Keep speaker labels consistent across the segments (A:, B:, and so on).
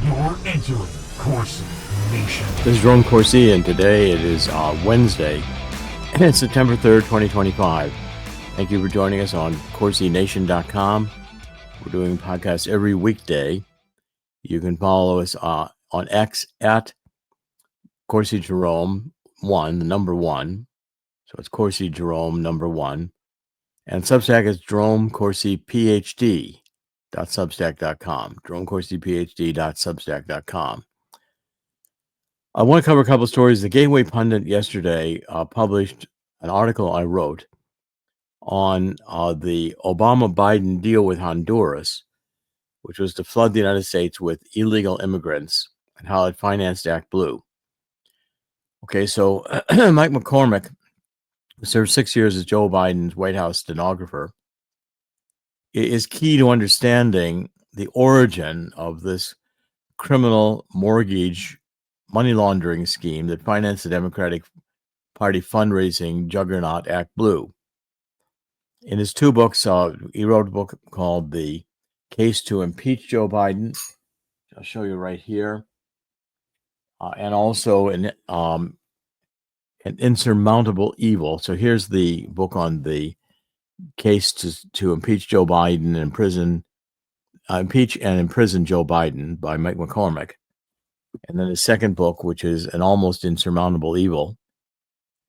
A: You're entering Corsi Nation.
B: This is Jerome Corsi, and today it is Wednesday, and it's September 3rd, 2025. Thank you for joining us on CorsiNation.com. We're doing podcasts every weekday. You can follow us on X at Corsi Jerome 1, the number 1. So it's Corsi Jerome number 1. And Substack is Jerome Corsi PhD. .substack.com, JeromeCorsiPhD.substack.com. I want to cover a couple of stories. The Gateway Pundit yesterday published an article I wrote on the Obama-Biden deal with Honduras, which was to flood the United States with illegal immigrants and how it financed ActBlue. Okay, so Mike McCormick, who served 6 years as Joe Biden's White House stenographer, is key to understanding the origin of this criminal mortgage money laundering scheme that financed the Democratic Party fundraising juggernaut ActBlue. In his two books, he wrote a book called The Case to Impeach Joe Biden. I'll show you right here. And also an insurmountable evil. So here's the book on the case to impeach Joe Biden and impeach and imprison Joe Biden by Mike McCormick. And then his second book, which is An Almost Insurmountable Evil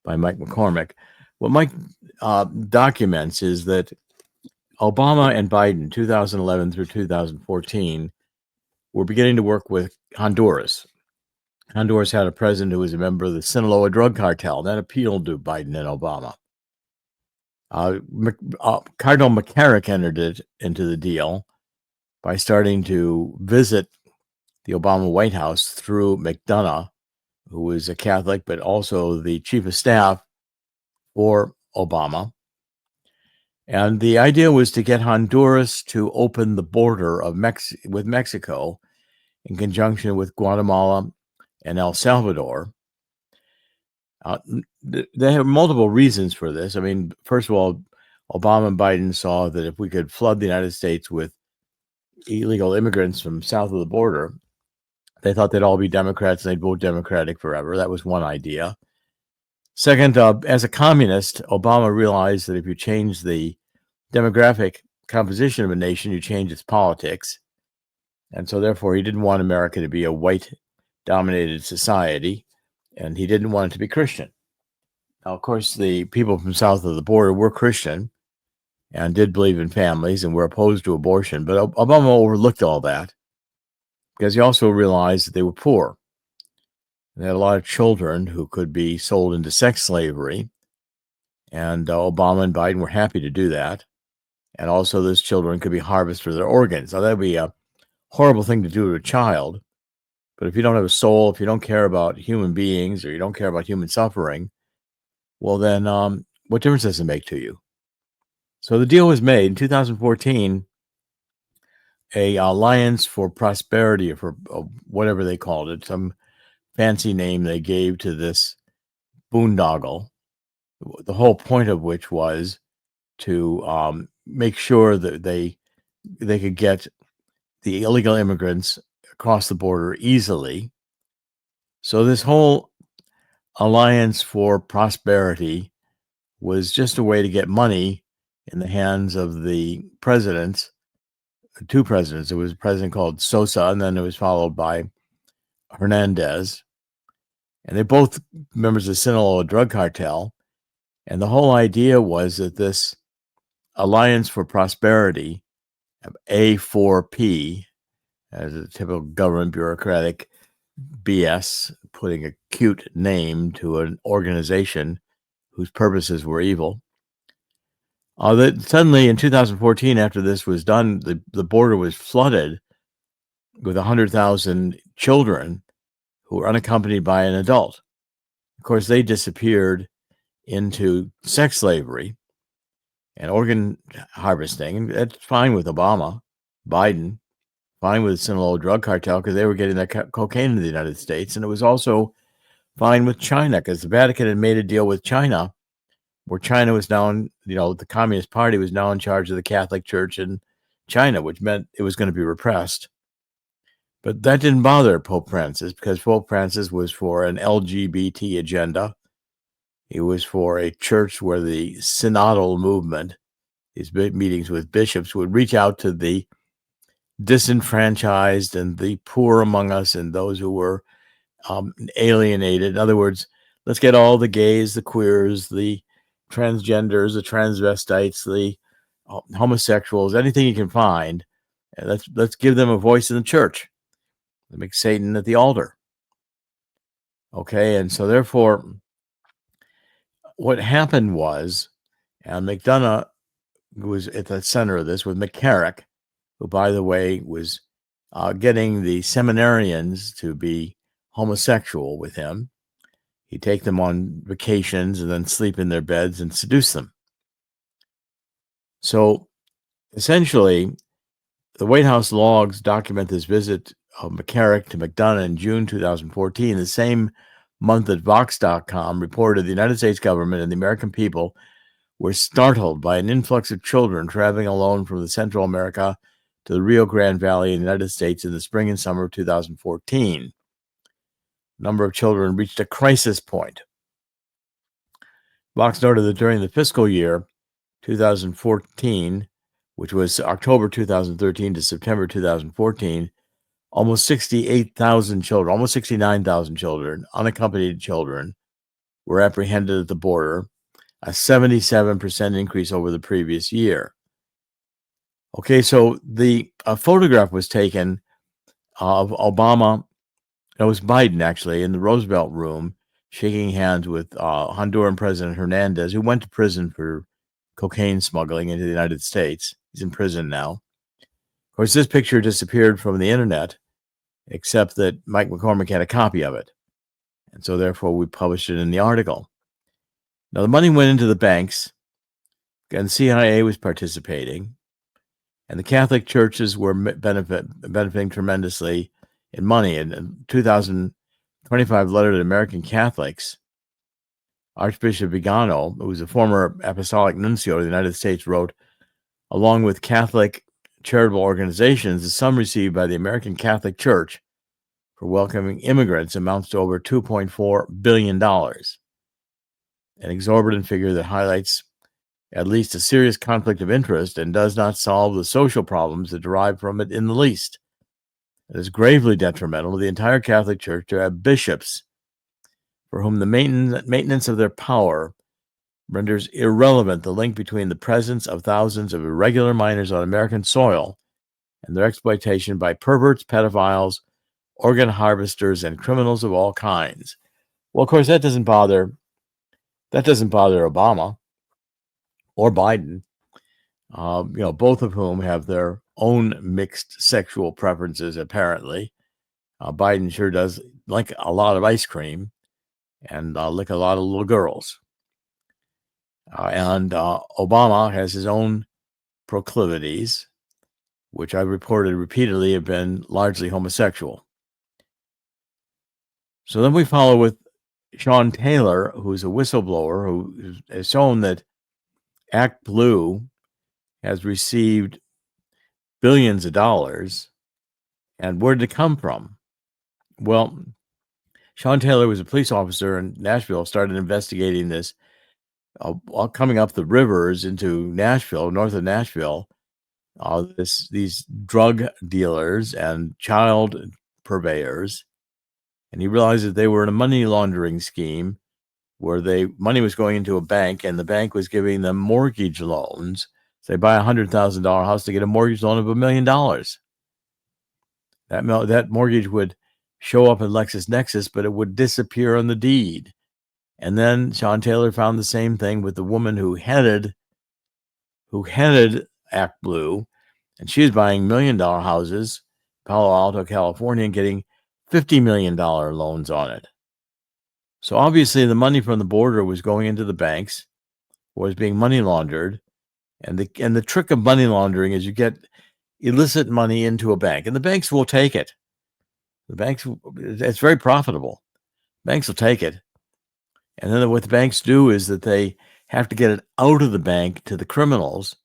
B: by Mike McCormick. What Mike documents is that Obama and Biden, 2011 through 2014, were beginning to work with Honduras. Honduras had a president who was a member of the Sinaloa drug cartel. That appealed to Biden and Obama. Cardinal McCarrick entered into the deal by starting to visit the Obama White House through McDonough, who was a Catholic, but also the chief of staff for Obama. And the idea was to get Honduras to open the border with Mexico in conjunction with Guatemala and El Salvador. They have multiple reasons for this. I mean, first of all, Obama and Biden saw that if we could flood the United States with illegal immigrants from south of the border, they thought they'd all be Democrats and they'd vote Democratic forever. That was one idea. Second, as a communist, Obama realized that if you change the demographic composition of a nation, you change its politics. And so therefore, he didn't want America to be a white-dominated society, and he didn't want it to be Christian. Now, of course, the people from south of the border were Christian and did believe in families and were opposed to abortion. But Obama overlooked all that because he also realized that they were poor. They had a lot of children who could be sold into sex slavery. And Obama and Biden were happy to do that. And also those children could be harvested for their organs. Now, that would be a horrible thing to do to a child. But if you don't have a soul, if you don't care about human beings or you don't care about human suffering, well, then what difference does it make to you? So the deal was made in 2014, a Alliance for Prosperity, or for whatever they called it, some fancy name they gave to this boondoggle, the whole point of which was to make sure that they could get the illegal immigrants across the border easily. So this whole Alliance for Prosperity was just a way to get money in the hands of the presidents, two presidents. It was a president called Sosa, and then it was followed by Hernandez. And they're both members of the Sinaloa drug cartel. And the whole idea was that this Alliance for Prosperity, A4P, as a typical government bureaucratic BS, putting a cute name to an organization whose purposes were evil. That suddenly in 2014, after this was done, the border was flooded with 100,000 children who were unaccompanied by an adult. Of course, they disappeared into sex slavery and organ harvesting. And that's fine with Obama, Biden, fine with the Sinaloa drug cartel because they were getting that cocaine into the United States. And it was also fine with China because the Vatican had made a deal with China where China was now, the Communist Party was now in charge of the Catholic Church in China, which meant it was going to be repressed. But that didn't bother Pope Francis, because Pope Francis was for an LGBT agenda. He was for a church where the synodal movement, these big meetings with bishops, would reach out to the disenfranchised and the poor among us and those who were alienated. In other words, let's get all the gays, the queers, the transgenders, the transvestites, the homosexuals, anything you can find, and let's give them a voice in the church. Make Satan at the altar. Okay, and so therefore, what happened was, and McDonough was at the center of this with McCarrick, who, by the way, was getting the seminarians to be homosexual with him. He'd take them on vacations and then sleep in their beds and seduce them. So essentially, the White House logs document this visit of McCarrick to McDonough in June 2014, the same month that Vox.com reported the United States government and the American people were startled by an influx of children traveling alone from the Central America to the Rio Grande Valley in the United States in the spring and summer of 2014. The number of children reached a crisis point. Vox noted that during the fiscal year 2014, which was October 2013 to September 2014, almost 68,000 children, almost 69,000 children, unaccompanied children, were apprehended at the border, a 77% increase over the previous year. Okay, so the photograph was taken of Obama, it was Biden actually, in the Roosevelt Room, shaking hands with Honduran President Hernandez, who went to prison for cocaine smuggling into the United States. He's in prison now. Of course, this picture disappeared from the internet, except that Mike McCormick had a copy of it. And so therefore we published it in the article. Now the money went into the banks, and CIA was participating, and the Catholic churches were benefiting tremendously in money. In a 2025 letter to American Catholics, Archbishop Vigano, who was a former apostolic nuncio of the United States, wrote, along with Catholic charitable organizations, the sum received by the American Catholic Church for welcoming immigrants amounts to over $2.4 billion, an exorbitant figure that highlights at least a serious conflict of interest and does not solve the social problems that derive from it in the least. It is gravely detrimental to the entire Catholic Church to have bishops for whom the maintenance of their power renders irrelevant the link between the presence of thousands of irregular minors on American soil and their exploitation by perverts, pedophiles, organ harvesters, and criminals of all kinds. Well, of course, that doesn't bother Obama or Biden, both of whom have their own mixed sexual preferences, apparently. Biden sure does like a lot of ice cream and like a lot of little girls. And Obama has his own proclivities, which I've reported repeatedly have been largely homosexual. So then we follow with Sean Taylor, who's a whistleblower who has shown that ActBlue has received billions of dollars. And where did it come from? Well, Sean Taylor was a police officer in Nashville, started investigating this coming up the rivers into Nashville, north of Nashville, these drug dealers and child purveyors. And he realized that they were in a money laundering scheme where money was going into a bank and the bank was giving them mortgage loans. So they buy a $100,000 house to get a mortgage loan of $1 million. That mortgage would show up in LexisNexis, but it would disappear on the deed. And then Sean Taylor found the same thing with the woman who headed ActBlue, and she was buying $1 million houses, Palo Alto, California, and getting $50 million loans on it. So obviously the money from the border was going into the banks, was being money laundered, and the trick of money laundering is you get illicit money into a bank, and the banks will take it. It's very profitable. Banks will take it. And then what the banks do is that they have to get it out of the bank to the criminals,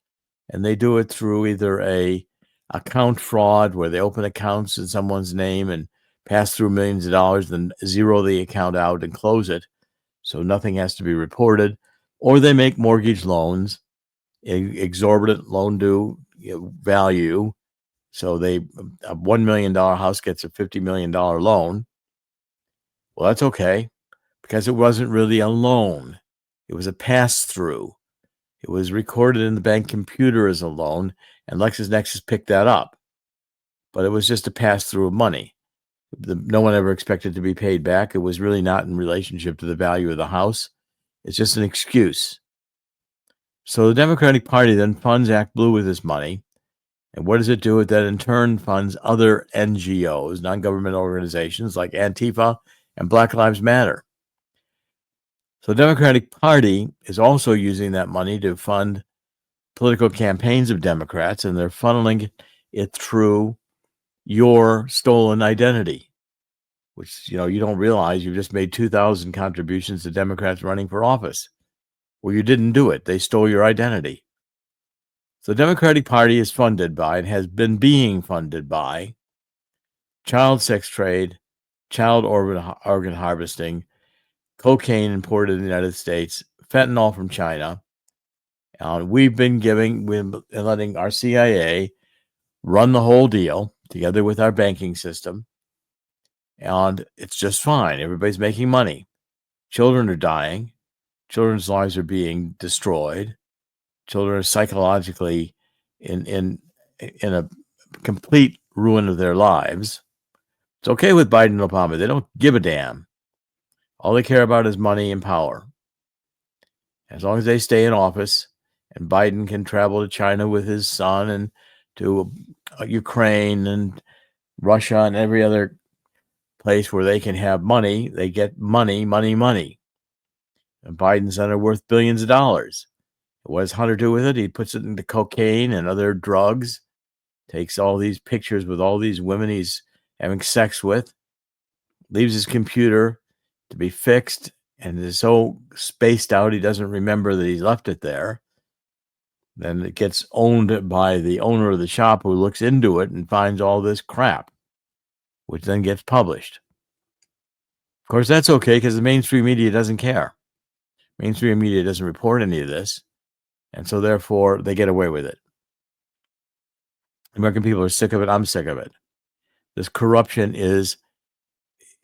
B: and they do it through either a account fraud where they open accounts in someone's name and pass through millions of dollars, then zero the account out and close it so nothing has to be reported. Or they make mortgage loans, exorbitant loan due value. So a $1 million house gets a $50 million loan. Well, that's okay because it wasn't really a loan. It was a pass-through. It was recorded in the bank computer as a loan, and LexisNexis picked that up. But it was just a pass-through of money. No one ever expected to be paid back. It was really not in relationship to the value of the house. It's just an excuse. So the Democratic Party then funds ActBlue with this money. And what does it do? It then in turn funds other NGOs, non-government organizations like Antifa and Black Lives Matter. So the Democratic Party is also using that money to fund political campaigns of Democrats, and they're funneling it through your stolen identity, which, you don't realize you've just made 2,000 contributions to Democrats running for office. Well, you didn't do it. They stole your identity. So the Democratic Party is funded by and has been being funded by child sex trade, child organ harvesting, cocaine imported in the United States, fentanyl from China. We've been letting our CIA run the whole deal together with our banking system. And it's just fine. Everybody's making money. Children are dying. Children's lives are being destroyed. Children are psychologically in a complete ruin of their lives. It's okay with Biden and Obama. They don't give a damn. All they care about is money and power. As long as they stay in office and Biden can travel to China with his son and to Ukraine and Russia and every other place where they can have money, they get money. And Biden's son are worth billions of dollars. What does Hunter do with it? He puts it into cocaine and other drugs, takes all these pictures with all these women he's having sex with, leaves his computer to be fixed, and is so spaced out he doesn't remember that he left it there. Then it gets owned by the owner of the shop who looks into it and finds all this crap, which then gets published. Of course, that's okay because the mainstream media doesn't care. Mainstream media doesn't report any of this, and so therefore they get away with it. American people are sick of it. I'm sick of it. This corruption is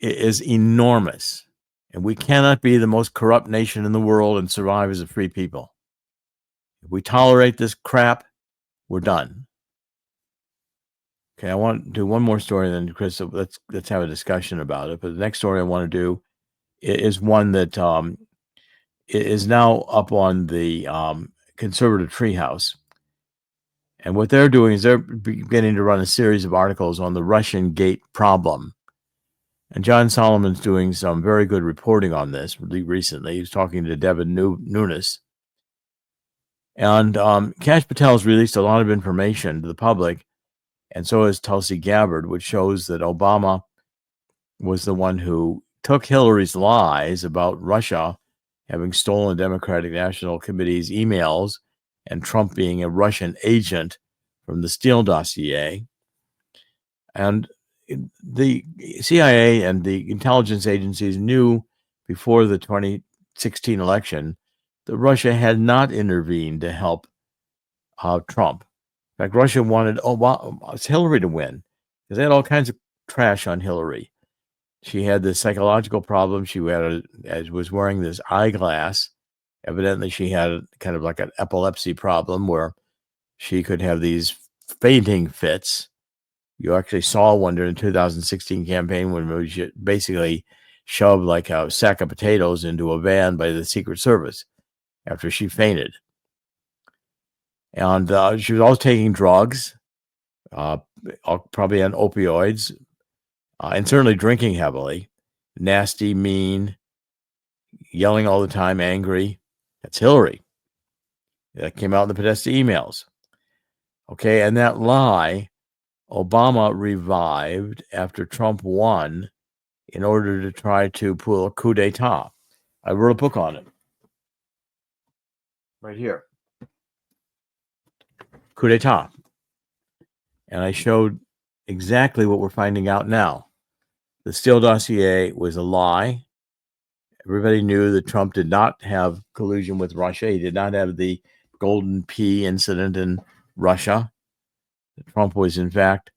B: enormous, and we cannot be the most corrupt nation in the world and survive as a free people. If we tolerate this crap, we're done. Okay, I want to do one more story, then, Chris. So let's have a discussion about it. But the next story I want to do is one that is now up on the conservative treehouse. And what they're doing is they're beginning to run a series of articles on the Russiagate problem. And John Solomon's doing some very good reporting on this recently. He was talking to Devin Nunes. And Kash Patel's released a lot of information to the public, and so has Tulsi Gabbard, which shows that Obama was the one who took Hillary's lies about Russia having stolen Democratic National Committee's emails and Trump being a Russian agent from the Steele dossier. And the CIA and the intelligence agencies knew before the 2016 election that Russia had not intervened to help Trump. In fact, Russia wanted Hillary to win because they had all kinds of trash on Hillary. She had this psychological problem. She was wearing this eyeglass. Evidently, she had kind of like an epilepsy problem where she could have these fainting fits. You actually saw one during the 2016 campaign when she basically shoved like a sack of potatoes into a van by the Secret Service after she fainted. And she was always taking drugs, probably on opioids, and certainly drinking heavily, nasty, mean, yelling all the time, angry. That's Hillary. That came out in the Podesta emails. Okay, and that lie, Obama revived after Trump won in order to try to pull a coup d'etat. I wrote a book on it. Right here. Coup d'etat. and I showed exactly what we're finding out now. The Steele dossier was a lie. Everybody knew that Trump did not have collusion with Russia. He did not have the Golden Pea incident in Russia. Trump was, in fact,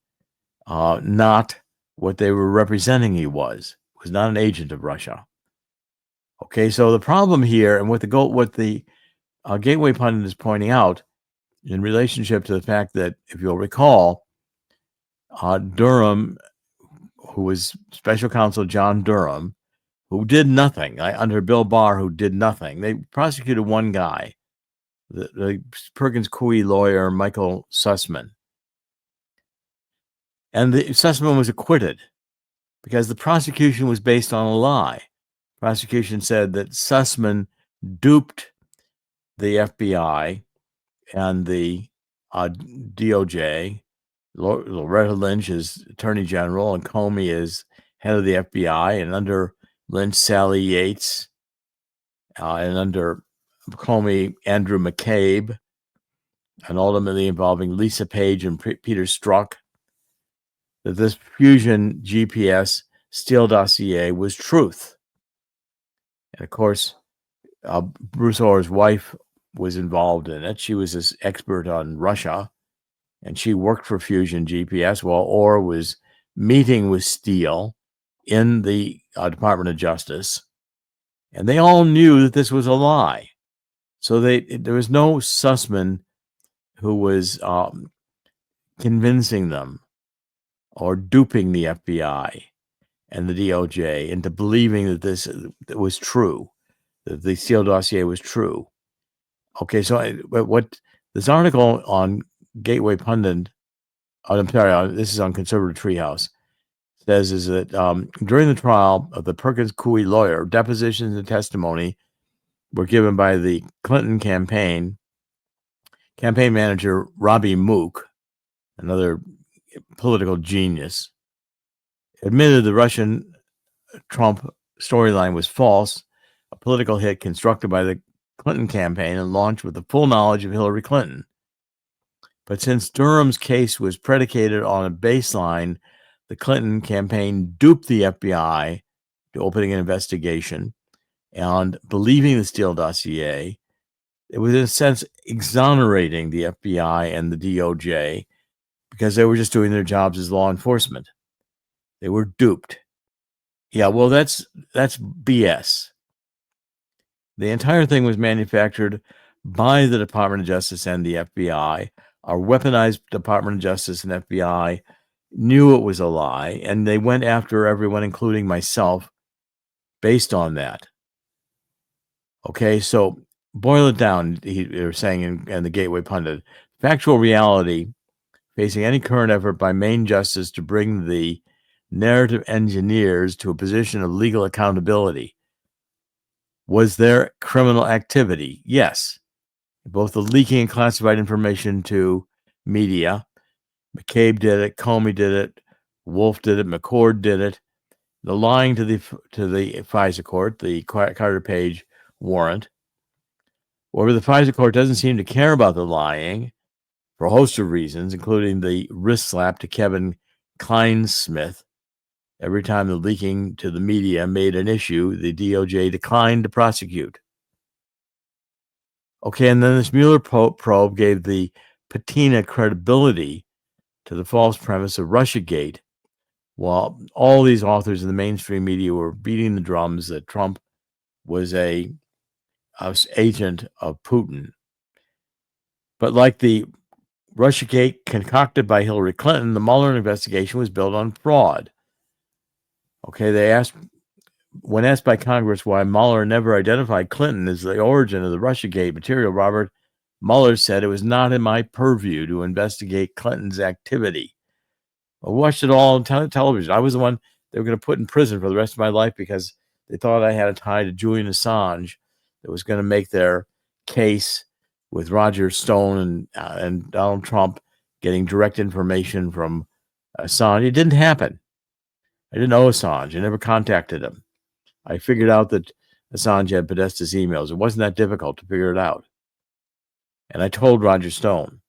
B: not what they were representing he was. He was not an agent of Russia. Okay, so the problem here, and what the Gateway pundit is pointing out in relationship to the fact that, if you'll recall, Durham, who was special counsel John Durham, who did nothing, under Bill Barr, who did nothing. They prosecuted one guy, the Perkins Coie lawyer, Michael Sussman. And Sussman was acquitted because the prosecution was based on a lie. Prosecution said that Sussman duped the FBI and the DOJ. Loretta Lynch is Attorney General, and Comey is head of the FBI, and under Lynch, Sally Yates, and under Comey, Andrew McCabe, and ultimately involving Lisa Page and Peter Strzok, that this Fusion GPS Steele dossier was truth. And of course, Bruce Orr's wife was involved in it. She was this expert on Russia, and she worked for Fusion GPS while Orr was meeting with Steele in the Department of Justice. And they all knew that this was a lie. So there was no Sussman who was convincing them or duping the FBI and the DOJ into believing that this was true, that the Steele dossier was true. Okay, so what this article on Gateway Pundit, I'm sorry, this is on Conservative Treehouse, says is that during the trial of the Perkins Coie lawyer, depositions and testimony were given by the Clinton campaign manager Robbie Mook, another political genius, admitted the Russian Trump storyline was false, a political hit constructed by the Clinton campaign and launched with the full knowledge of Hillary Clinton. But since Durham's case was predicated on a baseline, the Clinton campaign duped the FBI to opening an investigation and believing the Steele dossier. It was, in a sense, exonerating the FBI and the DOJ because they were just doing their jobs as law enforcement. They were duped. Yeah, well, that's BS. The entire thing was manufactured by the Department of Justice and the FBI. Our weaponized Department of Justice and FBI knew it was a lie, and they went after everyone, including myself, based on that. Okay, so boil it down, they're saying in the Gateway Pundit. Factual reality facing any current effort by Main Justice to bring the narrative engineers to a position of legal accountability. Was there criminal activity? Yes. Both the leaking and classified information to media. McCabe did it. Comey did it. Wolf did it. McCord did it. The lying to the FISA court, the Carter Page warrant. However, the FISA court doesn't seem to care about the lying for a host of reasons, including the wrist slap to Kevin Kleinsmith. Every time the leaking to the media made an issue, the DOJ declined to prosecute. Okay, and then this Mueller probe gave the patina credibility to the false premise of Russiagate, while all these authors in the mainstream media were beating the drums that Trump was a agent of Putin. But like the Russiagate concocted by Hillary Clinton, the Mueller investigation was built on fraud. Okay, when asked by Congress why Mueller never identified Clinton as the origin of the Russiagate material, Robert Mueller said it was not in my purview to investigate Clinton's activity. I watched it all on television. I was the one they were going to put in prison for the rest of my life because they thought I had a tie to Julian Assange that was going to make their case with Roger Stone and Donald Trump getting direct information from Assange. It didn't happen. I didn't know Assange. I never contacted him. I figured out that Assange had Podesta's emails. It wasn't that difficult to figure it out. And I told Roger Stone.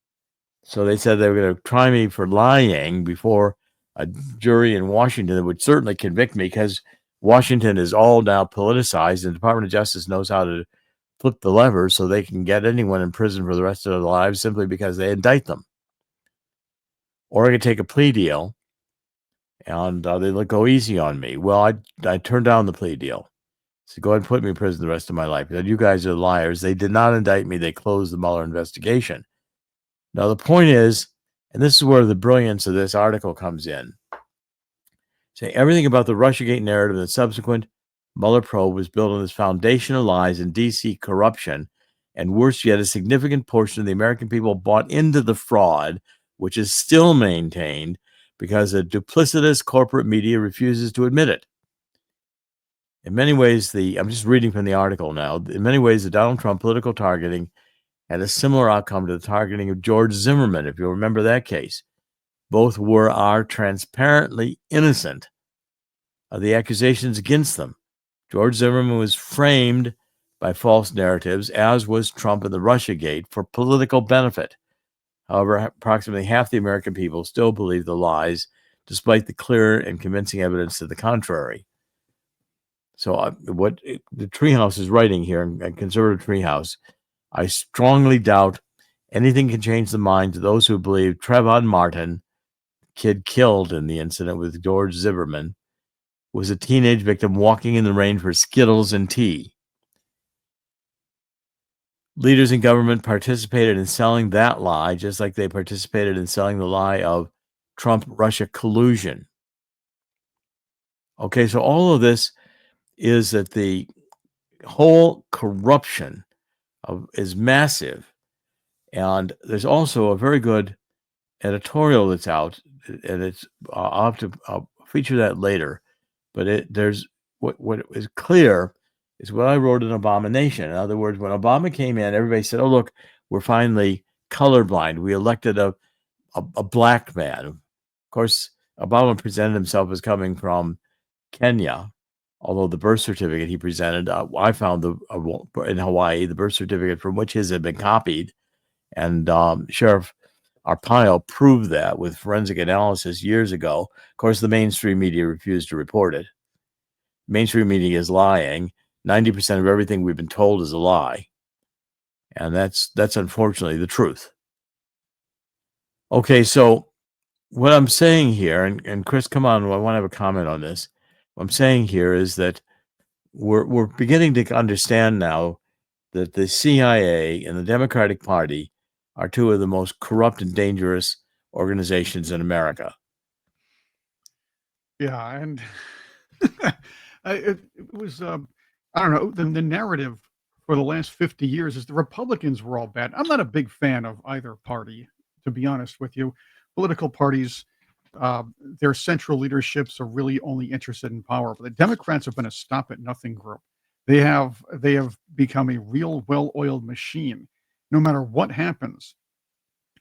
B: So they said they were going to try me for lying before a jury in Washington that would certainly convict me, because Washington is all now politicized, and the Department of Justice knows how to flip the lever so they can get anyone in prison for the rest of their lives simply because they indict them. Or I could take a plea deal, and they'd go easy on me. Well, I turned down the plea deal. So go ahead and put me in prison the rest of my life. Said, you guys are liars. They did not indict me. They closed the Mueller investigation. Now, the point is, and this is where the brilliance of this article comes in, say everything about the Russiagate narrative and the subsequent Mueller probe was built on this foundation of lies and DC corruption. And worse yet, a significant portion of the American people bought into the fraud, which is still maintained because a duplicitous corporate media refuses to admit it. In many ways, I'm just reading from the article now. In many ways, the Donald Trump political targeting had a similar outcome to the targeting of George Zimmerman, if you'll remember that case. Both are transparently innocent of the accusations against them. George Zimmerman was framed by false narratives, as was Trump in the Russiagate, for political benefit. However, approximately half the American people still believe the lies, despite the clear and convincing evidence to the contrary. So what the Treehouse is writing here, a conservative Treehouse, I strongly doubt anything can change the minds of those who believe Trayvon Martin, kid killed in the incident with George Zimmerman, was a teenage victim walking in the rain for Skittles and tea. Leaders in government participated in selling that lie, just like they participated in selling the lie of Trump-Russia collusion. Okay, so all of this is that the whole corruption is massive. And there's also a very good editorial that's out, and it's I'll feature that later. But there's what is clear is what I wrote in Obama-Nation. In other words, when Obama came in, everybody said, "Oh, look, we're finally colorblind. We elected a black man." Of course, Obama presented himself as coming from Kenya, although the birth certificate he presented, I found in Hawaii, the birth certificate from which his had been copied, and Sheriff Arpaio proved that with forensic analysis years ago. Of course, the mainstream media refused to report it. Mainstream media is lying. 90% of everything we've been told is a lie. And that's unfortunately the truth. Okay, so what I'm saying here, and Chris, come on, I want to have a comment on this. What I'm saying here is that we're beginning to understand now that the CIA and the Democratic Party are two of the most corrupt and dangerous organizations in America.
C: Yeah, and it was I don't know, the narrative for the last 50 years is the Republicans were all bad. I'm not a big fan of either party, to be honest with you. Political parties, their central leaderships are really only interested in power. But the Democrats have been a stop-at-nothing group. They have become a real well-oiled machine. No matter what happens,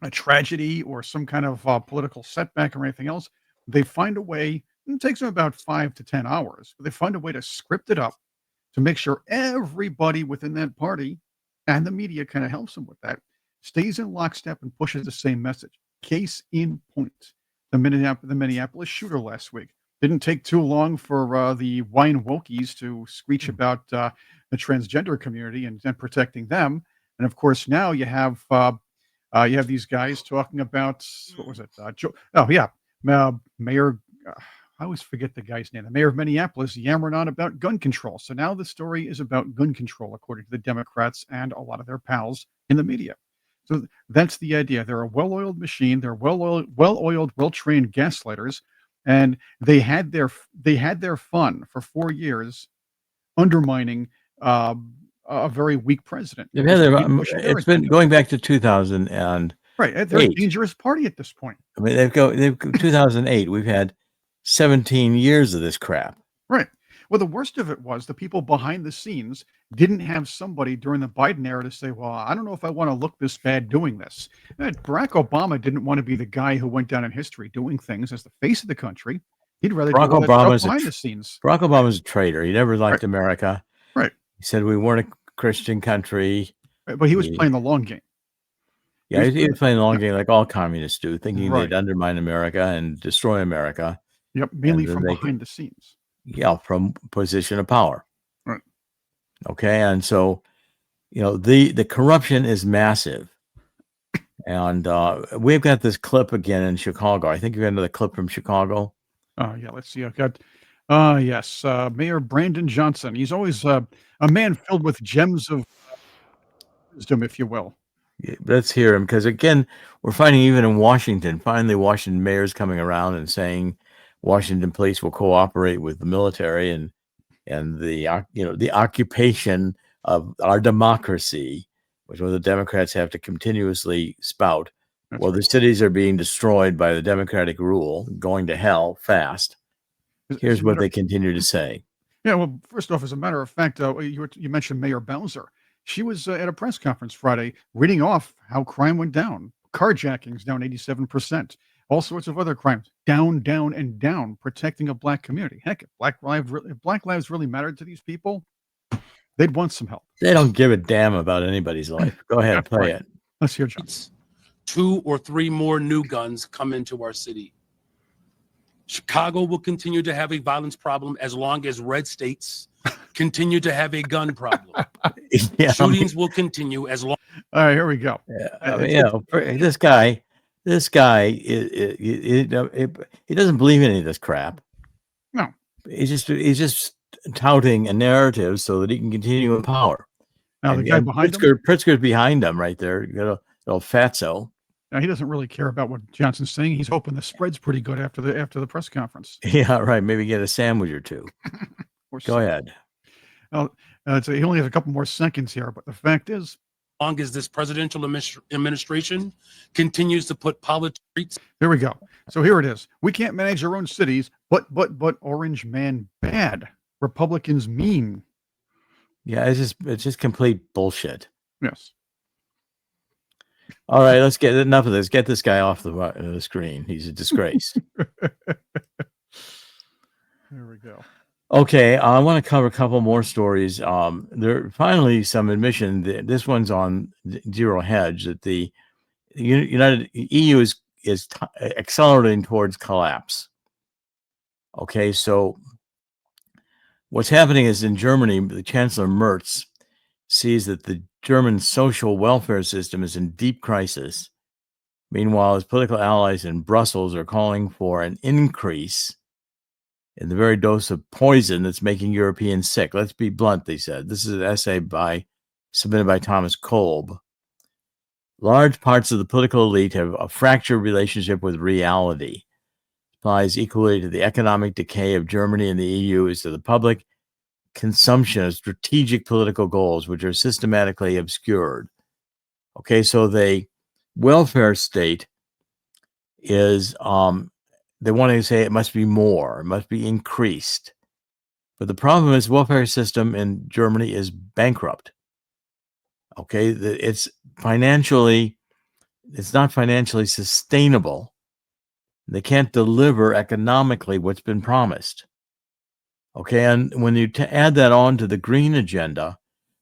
C: a tragedy or some kind of political setback or anything else, they find a way. It takes them about 5 to 10 hours, but they find a way to script it up to make sure everybody within that party, and the media kind of helps them with that, stays in lockstep and pushes the same message. Case in point, the Minneapolis shooter last week. Didn't take too long for the wine wokies to screech about the transgender community and protecting them. And of course, now you have these guys talking about, what was it? Mayor. I always forget the guy's name. The mayor of Minneapolis yammering on about gun control. So now the story is about gun control, according to the Democrats and a lot of their pals in the media. So that's the idea. They're a well-oiled machine. They're well-oiled, well-trained gaslighters, and they had their fun for 4 years, undermining a very weak president.
B: It's been going back to 2000 and
C: right. They're a dangerous party at this point.
B: I mean, they've 2008. We've had 17 years of this crap.
C: Right. Well, the worst of it was the people behind the scenes didn't have somebody during the Biden era to say, well, I don't know if I want to look this bad doing this. Barack Obama didn't want to be the guy who went down in history doing things as the face of the country. He'd rather do all that stuff behind the scenes.
B: Barack Obama's a traitor. He never liked America.
C: Right.
B: He said we weren't a Christian country.
C: Right, but he was playing the long game.
B: Yeah, he was playing the long game like all communists do, thinking
C: Right.
B: they'd undermine America and destroy America.
C: Yep. Mainly
B: And then
C: from
B: they could,
C: behind the scenes.
B: yeah, from position of power.
C: Right.
B: Okay. And so, the corruption is massive. And we've got this clip again in Chicago. I think you got another clip from Chicago.
C: Oh, yeah. Let's see. I've got, yes, Mayor Brandon Johnson. He's always a man filled with gems of wisdom, if you will.
B: Yeah, let's hear him, because again, we're finding even in Washington, finally, Washington mayor's coming around and saying Washington police will cooperate with the military and the occupation of our democracy, which the Democrats have to continuously spout.
C: That's
B: Well,
C: right.
B: the cities are being destroyed by the Democratic rule, going to hell fast. Here's what they continue to say.
C: Yeah, well, first off, as a matter of fact, you mentioned Mayor Bowser. She was at a press conference Friday reading off how crime went down. Carjackings down 87%. All sorts of other crimes down, down, and down, protecting a black community. Heck, if Black lives really mattered to these people, they'd want some help.
B: They don't give a damn about anybody's life. Go ahead,
C: That's
B: play
C: right.
B: it.
C: Let's hear John.
D: 2 or 3 more new guns come into our city. Chicago will continue to have a violence problem as long as red states continue to have a gun problem.
B: Yeah,
D: Shootings will continue as long.
C: All right, here we go.
B: This guy, he doesn't believe in any of this crap.
C: No.
B: He's just touting a narrative so that he can continue in power.
C: Now, the guy behind him,
B: Pritzker's behind him right there. You got a little fatso.
C: now, he doesn't really care about what Johnson's saying. He's hoping the spread's pretty good after the press conference.
B: Yeah, right. Maybe get a sandwich or two. Go ahead.
C: Well, so he only has a couple more seconds here, but the fact is,
D: Long as this presidential administration continues to put politics.
C: there we go. So here it is. We can't manage our own cities, but Orange Man bad. Republicans mean.
B: Yeah, it's just complete bullshit.
C: Yes.
B: All right, let's get enough of this. Get this guy off the screen. He's a disgrace.
C: There we go.
B: Okay, I want to cover a couple more stories. There finally some admission. This one's on Zero Hedge that the United EU is accelerating towards collapse. Okay, so what's happening is in Germany, the Chancellor Merz sees that the German social welfare system is in deep crisis. Meanwhile, his political allies in Brussels are calling for an increase in the very dose of poison that's making Europeans sick. Let's be blunt, they said. This is an essay submitted by Thomas Kolb. Large parts of the political elite have a fractured relationship with reality. It applies equally to the economic decay of Germany and the EU as to the public consumption of strategic political goals, which are systematically obscured. Okay, so the welfare state is they want to say it must be more, it must be increased. But the problem is welfare system in Germany is bankrupt. Okay, it's not financially sustainable. They can't deliver economically what's been promised. Okay, and when you add that on to the green agenda,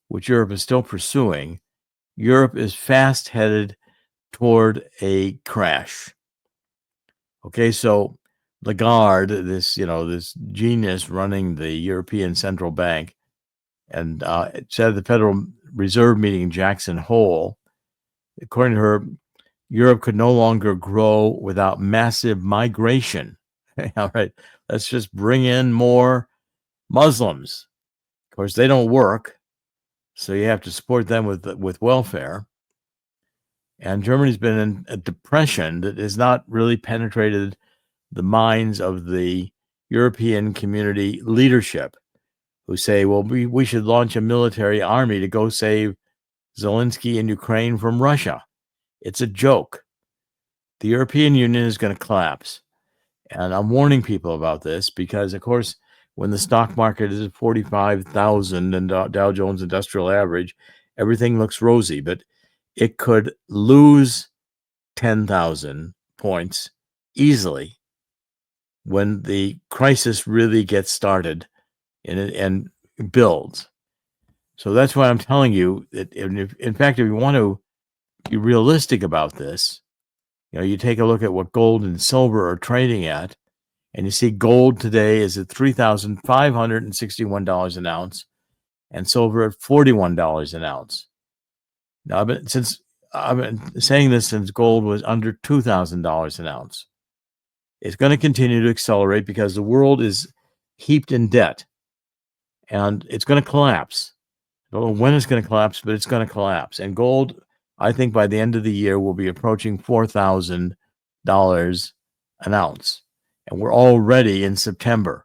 B: which Europe is still pursuing, Europe is fast headed toward a crash. Okay, so Lagarde, this genius running the European Central Bank, and said at the Federal Reserve meeting in Jackson Hole, according to her, Europe could no longer grow without massive migration. All right, let's just bring in more Muslims. Of course, they don't work, so you have to support them with welfare. And Germany's been in a depression that has not really penetrated the minds of the European community leadership, who say, well, we should launch a military army to go save Zelensky and Ukraine from Russia. It's a joke. The European Union is going to collapse. And I'm warning people about this because, of course, when the stock market is at 45,000 and Dow Jones Industrial Average, everything looks rosy, but it could lose 10,000 points easily when the crisis really gets started and builds. So that's why I'm telling you that, in fact, if you want to be realistic about this, you take a look at what gold and silver are trading at, and you see gold today is at $3,561 an ounce, and silver at $41 an ounce. Now, I've been saying this since gold was under $2,000 an ounce. It's going to continue to accelerate because the world is heaped in debt, and it's going to collapse. I don't know when it's going to collapse, but it's going to collapse. And gold, I think by the end of the year, will be approaching $4,000 an ounce. And we're already in September.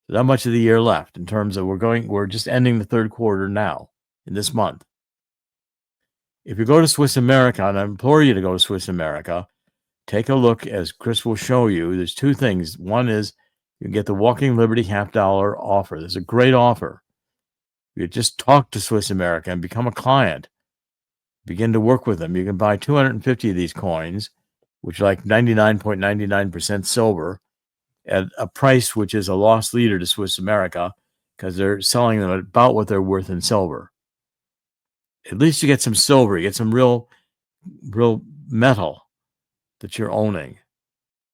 B: Not much of the year left in terms of we're just ending the third quarter now in this month. If you go to Swiss America, and I implore you to go to Swiss America, take a look, as Chris will show you. There's two things. One is you get the Walking Liberty $50 offer. There's a great offer. You just talk to Swiss America and become a client. Begin to work with them. You can buy 250 of these coins, which are like 99.99% silver, at a price which is a lost leader to Swiss America because they're selling them at about what they're worth in silver. At least you get some silver. You get some real metal that you're owning,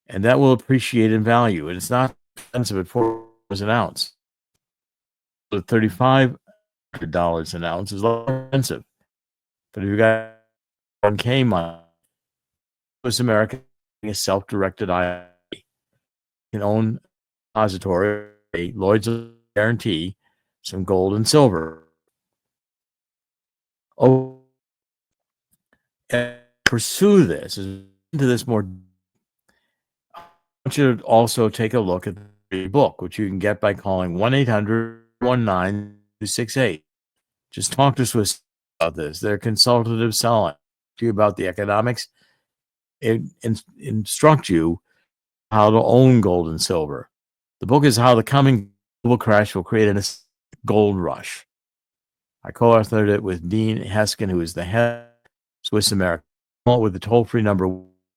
B: and that will appreciate in value. And it's not expensive at $4 an ounce. But $3,500 an ounce is less expensive. But if you got 1K money, Swiss America is a self-directed IRA. You can own a depository, a Lloyd's guarantee, some gold and silver. And pursue this, into this more. I want you to also take a look at the book, which you can get by calling 1-800-19268. Just talk to Swiss about this. They're consultative selling to you about the economics, instruct you how to own gold and silver. The book is How the Coming Global Crash Will Create a Gold Rush. I co-authored it with Dean Heskin, who is the head of Swiss America, with the toll-free number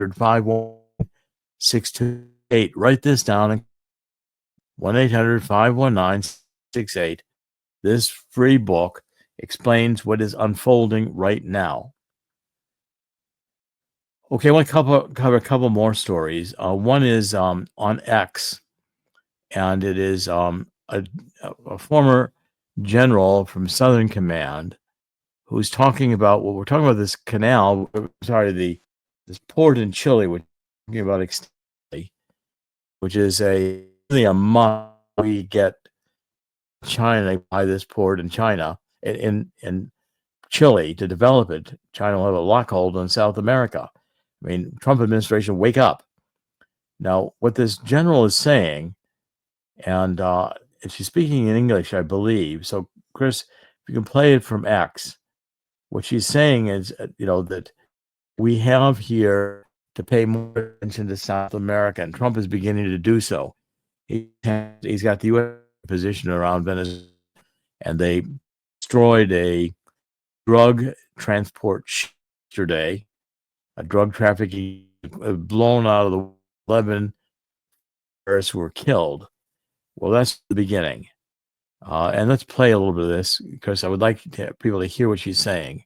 B: 1-51628. Write this down. 1-800-519-68. This free book explains what is unfolding right now. Okay, I want to cover a couple more stories. One is on X, and it is a former general from Southern Command who's talking about what we're talking about, this canal, this port in Chile, which we're talking about extensively, which is really a must. We get China by this port in China, in Chile, to develop it. China will have a lockhold on South America. I mean, Trump administration, wake up. Now, what this general is saying, and she's speaking in English, I believe. So, Chris, if you can play it from X, what she's saying is, that we have here to pay more attention to South America, and Trump is beginning to do so. He's got the U.S. position around Venezuela, and they destroyed a drug transport yesterday, a drug trafficking blown out of the 11 terrorists who were killed. Well, that's the beginning. And let's play a little bit of this because I would like people to hear what she's saying.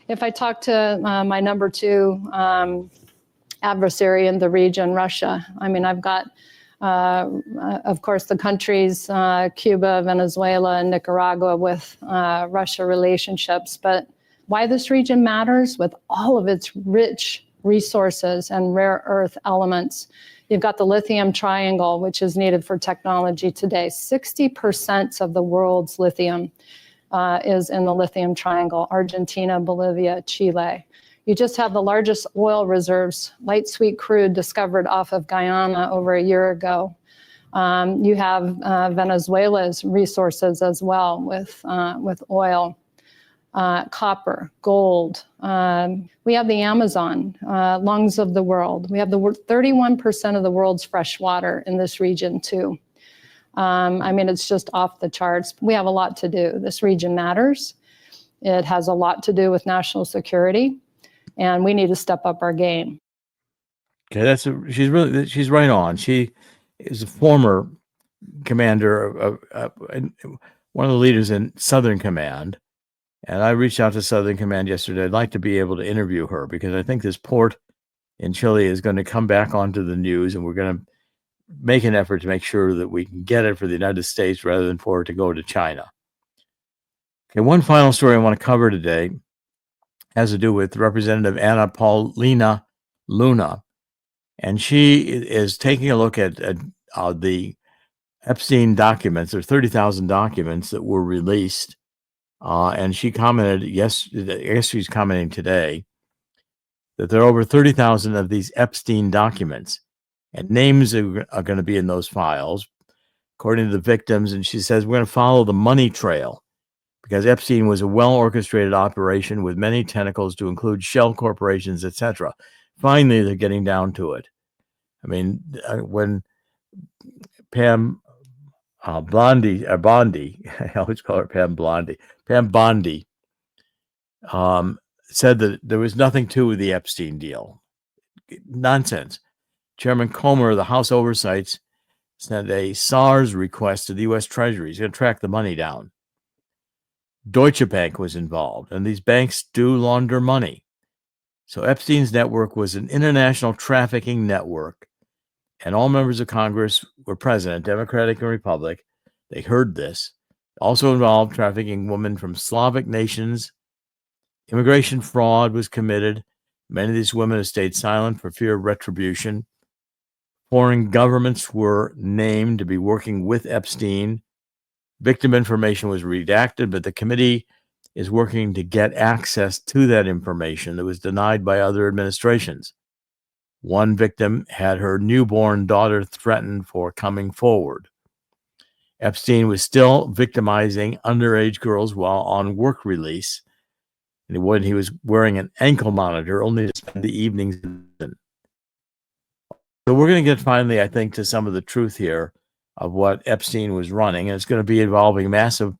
E: If I talk to my number two adversary in the region, Russia, I mean, I've got, of course, the countries, Cuba, Venezuela, and Nicaragua with Russia relationships. But why this region matters, with all of its rich resources and rare earth elements. You've got the lithium triangle, which is needed for technology today. 60% of the world's lithium is in the lithium triangle: Argentina, Bolivia, Chile. You just have the largest oil reserves, light sweet crude, discovered off of Guyana over a year ago. You have Venezuela's resources as well, with oil, copper, gold. We have the Amazon, lungs of the world. We have 31% of the world's fresh water in this region too. I mean, it's just off the charts. We have a lot to do. This region matters. It has a lot to do with national security, and we need to step up our game.
B: Okay, she's right on. She is a former commander of one of the leaders in Southern Command, And I reached out to Southern Command yesterday. I'd like to be able to interview her because I think this port in Chile is going to come back onto the news, and we're going to make an effort to make sure that we can get it for the United States rather than for it to go to China. Okay, one final story I want to cover today has to do with Representative Anna Paulina Luna, and she is taking a look at the Epstein documents. There are 30,000 documents that were released, and she commented, I guess she's commenting today, that there are over 30,000 of these Epstein documents, and names are going to be in those files, according to the victims. And she says, we're going to follow the money trail because Epstein was a well-orchestrated operation with many tentacles to include shell corporations, etc. Finally, they're getting down to it. I mean, when Pam Bondi, I always call her Pam Bondi, said that there was nothing to the Epstein deal. Nonsense. Chairman Comer of the House Oversights sent a SARS request to the U.S. Treasury. He's going to track the money down. Deutsche Bank was involved, and these banks do launder money. So Epstein's network was an international trafficking network, and all members of Congress were present, Democratic and Republican. They heard this. Also involved trafficking women from Slavic nations. Immigration fraud was committed. Many of these women have stayed silent for fear of retribution. Foreign governments were named to be working with Epstein. Victim information was redacted, but the committee is working to get access to that information that was denied by other administrations. One victim had her newborn daughter threatened for coming forward. Epstein was still victimizing underage girls while on work release, and when he was wearing an ankle monitor only to spend the evenings in. So we're going to get finally, I think, to some of the truth here of what Epstein was running, and it's going to be involving massive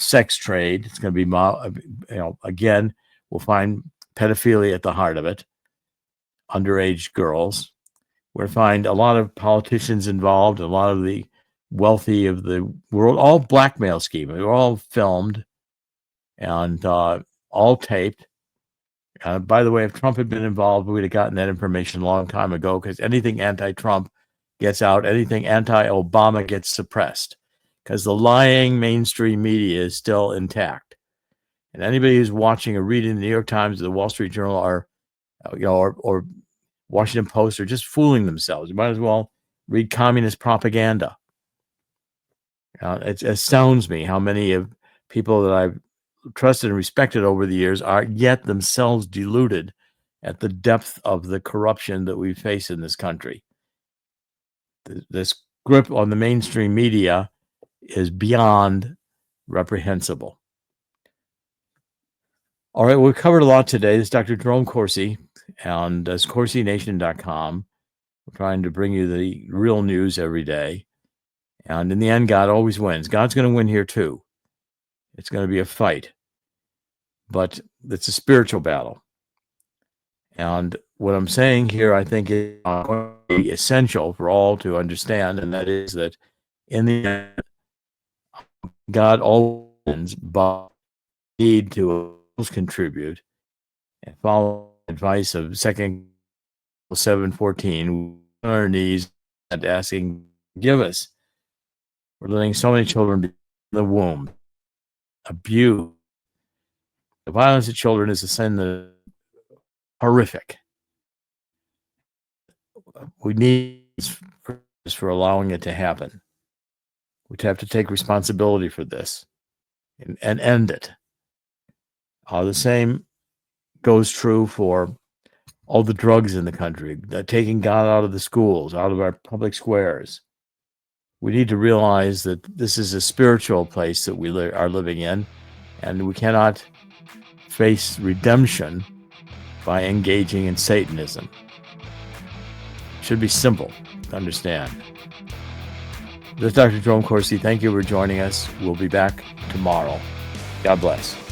B: sex trade. It's going to be, again, we'll find pedophilia at the heart of it, underage girls. We're going to find a lot of politicians involved, a lot of the wealthy of the world, all blackmail scheme. They were all filmed and all taped. By the way, if Trump had been involved, we'd have gotten that information a long time ago, because anything anti-Trump gets out, anything anti-Obama gets suppressed, because the lying mainstream media is still intact. And anybody who's watching or reading the New York Times or the Wall Street Journal or Washington Post are just fooling themselves. You might as well read communist propaganda. It astounds me how many of people that I've trusted and respected over the years are yet themselves deluded at the depth of the corruption that we face in this country. This grip on the mainstream media is beyond reprehensible. All right, we've covered a lot today. This is Dr. Jerome Corsi, and that's CorsiNation.com. We're trying to bring you the real news every day. And in the end, God always wins. God's going to win here too. It's going to be a fight, but it's a spiritual battle. And what I'm saying here, I think, is essential for all to understand, and that is that in the end, God always wins, but need to contribute and follow the advice of 2 7:14, on our knees and asking, give us. We're letting so many children be in the womb, abused. The violence of children is a sin that is horrific. We need for allowing it to happen. We have to take responsibility for this and end it. The same goes true for all the drugs in the country, taking God out of the schools, out of our public squares. We need to realize that this is a spiritual place that we are living in, and we cannot face redemption by engaging in Satanism. It should be simple to understand. This is Dr. Jerome Corsi. Thank you for joining us. We'll be back tomorrow. God bless.